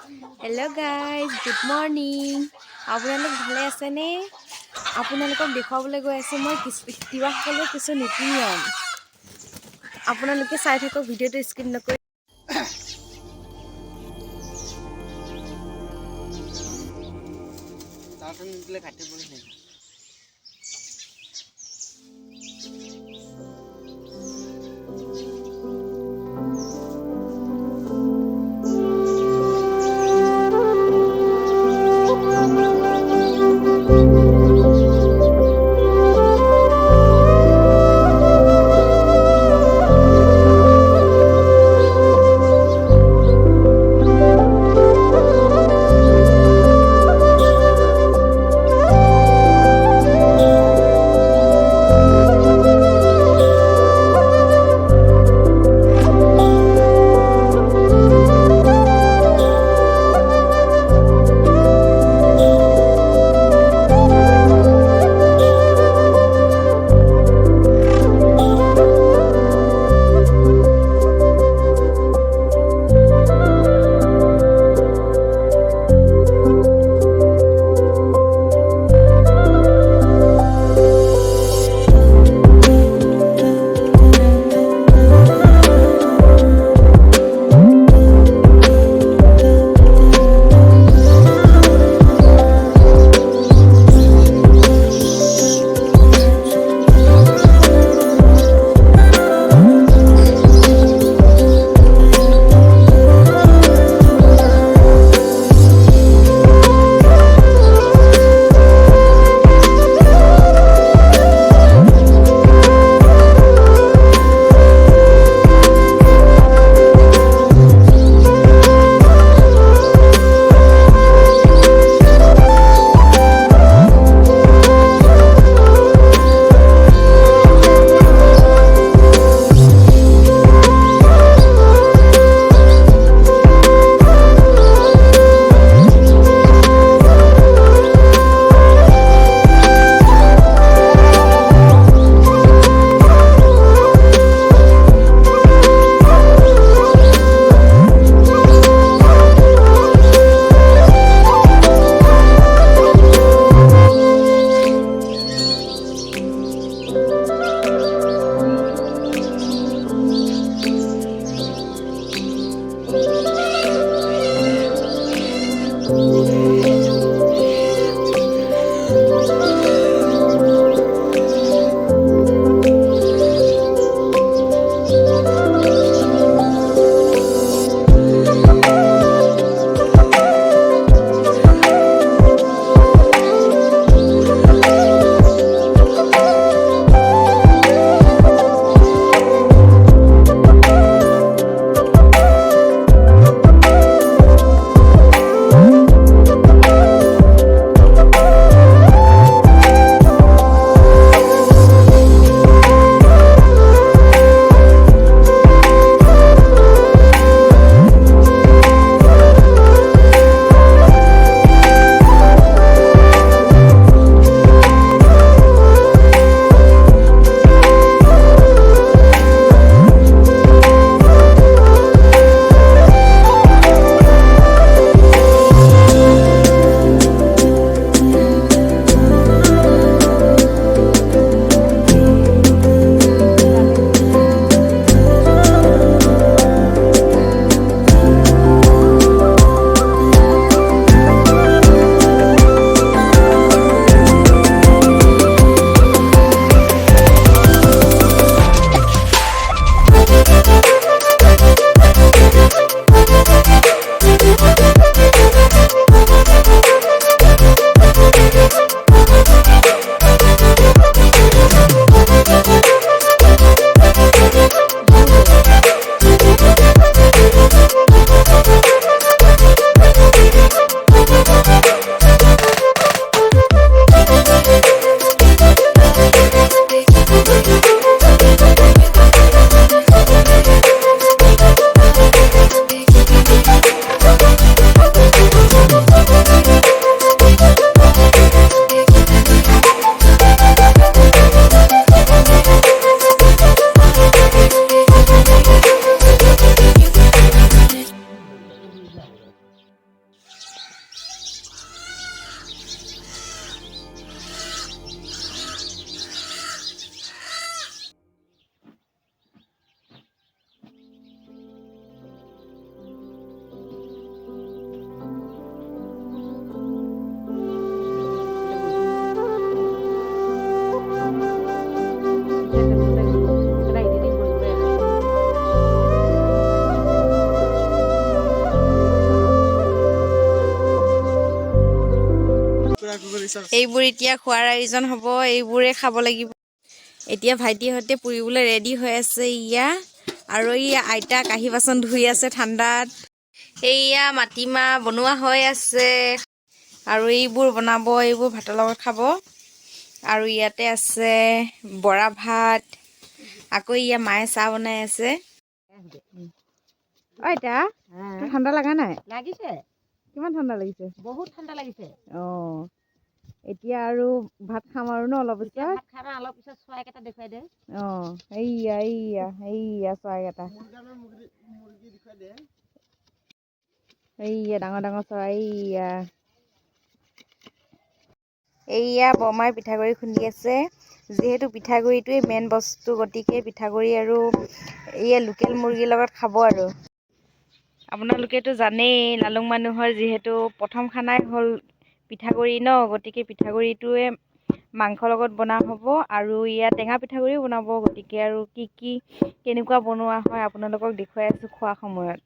Hello guys, good morning. আপোনালোক ভালে আছে নে? আপোনালোকক দেখাবলৈ গৈ আছো মই তিৱাসকলৰ কিছু নীতি নিয়ম। আপোনালোকে চাই থাকক ভিডিঅ'টো স্কিপ নকৰি। তাতে নিদিলে কাটি পৰিছে। এইবোৰ এতিয়া খোৱাৰ আয়োজন হ'ব, এইবোৰে খাব লাগিব। এতিয়া ভাইটিহঁতে পুৰিবলৈ ৰেডি হৈ আছে ইয়া, আৰু ইয়া আইতা কাঁহী বাচন ধুই আছে ঠাণ্ডাত। এইয়া মাটিমাহ বনোৱা হৈ আছে, আৰু এইবোৰ বনাব, এইবোৰ ভাতৰ লগত খাব। আৰু ইয়াতে আছে বৰা ভাত, আকৌ ইয়া মায়ে চাহ বনাই আছে। আইতা ঠাণ্ডা লগা নাই? লাগিছে। কিমান ঠাণ্ডা লাগিছে? বহুত ঠাণ্ডা লাগিছে। এতিয়া আৰু ভাত খাম আৰু ন অলপ পিছত? ভাত খাম অলপ পিছত, চৰাইকেইটা দেখুৱাই দে। এইয়া এইয়া এইয়া চৰাইকেইটা। এইয়া ডাঙৰ ডাঙৰ চৰাই এইয়া। এইয়া বৰমাই পিঠাগুড়ি খুন্দি আছে। যিহেতু পিঠাগুড়িটোৱে মেইন বস্তু, গতিকে পিঠাগুড়ি আৰু এইয়া লোকেল মুৰ্গীৰ লগত খাব আৰু। আপোনালোকেতো জানেই লালুং মানুহৰ যিহেতু প্ৰথম খানাই হ'ল পিঠাগুড়ি ন, গতিকে পিঠাগুড়িটোৱে মাংসৰ লগত বনোৱা হ'ব, আৰু ইয়াত টেঙা পিঠাগুড়িও বনাব। গতিকে আৰু কি কেনেকুৱা বনোৱা হয় আপোনালোকক দেখুৱাই আছোঁ খোৱা সময়ত।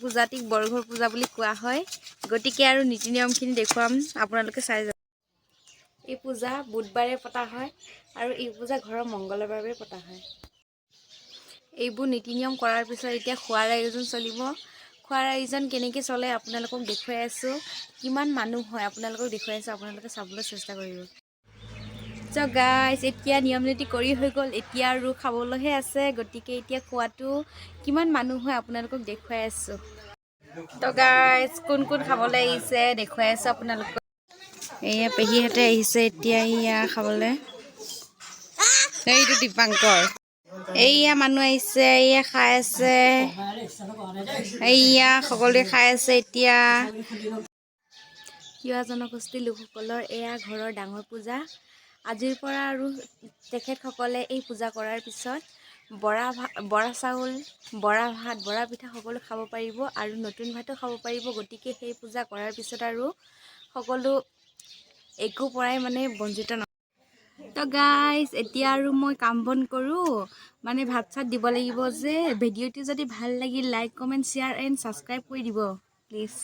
পূজাটিক বৰঘৰ পূজা বুলি কোৱা হয়। গতিকে আৰু নীতি নিয়মখিনি দেখুৱাম, আপোনালোকে চাই যাব। এই পূজা বুধবাৰে পতা হয়, আৰু এই পূজা ঘৰৰ মংগলৰ বাবে পতা হয়। এইবোৰ নীতি নিয়ম কৰাৰ পিছত এতিয়া খোৱাৰ আয়োজন চলিব। খোৱাৰ আয়োজন কেনেকৈ চলে আপোনালোকক দেখুৱাই আছোঁ। কিমান মানুহ হয় আপোনালোকক দেখুৱাই আছোঁ, আপোনালোকে চাবলৈ চেষ্টা কৰিব। চ' গাইজ, এতিয়া নিয়ম নীতি কৰি হৈ গ'ল, এতিয়া আৰু খাবলৈহে আছে। গতিকে এতিয়া খোৱাটো কিমান মানুহ হয় আপোনালোকক দেখুৱাই আছোঁ। তো গাইজ কোন কোন খাবলৈ আহিছে দেখুৱাই আছোঁ আপোনালোকক এয়া পেহীহঁতে আহিছে এতিয়া এয়া খাবলৈ এইটো দীপাংকৰ এইয়া মানুহ আহিছে এয়া খাই আছে এয়া সকলোৱে খাই আছে এতিয়া তিৱা জনগোষ্ঠীৰ লোকসকলৰ এয়া ঘৰৰ ডাঙৰ পূজা আজিৰ পৰা আৰু তেখেতসকলে এই পূজা কৰাৰ পিছত বৰা চাউল বৰা ভাত বৰা পিঠা সকলো খাব পাৰিব আৰু নতুন ভাতো খাব পাৰিব গতিকে সেই পূজা কৰাৰ পিছত আৰু সকলো একো পৰাই মানে বঞ্চিত নহয় তো গাইজ এতিয়া আৰু মই কাম বন কৰোঁ মানে ভাত চাত দিব লাগিব যে ভিডিঅ'টো যদি ভাল লাগিল like comment share and subscribe কৰি দিব প্লিজ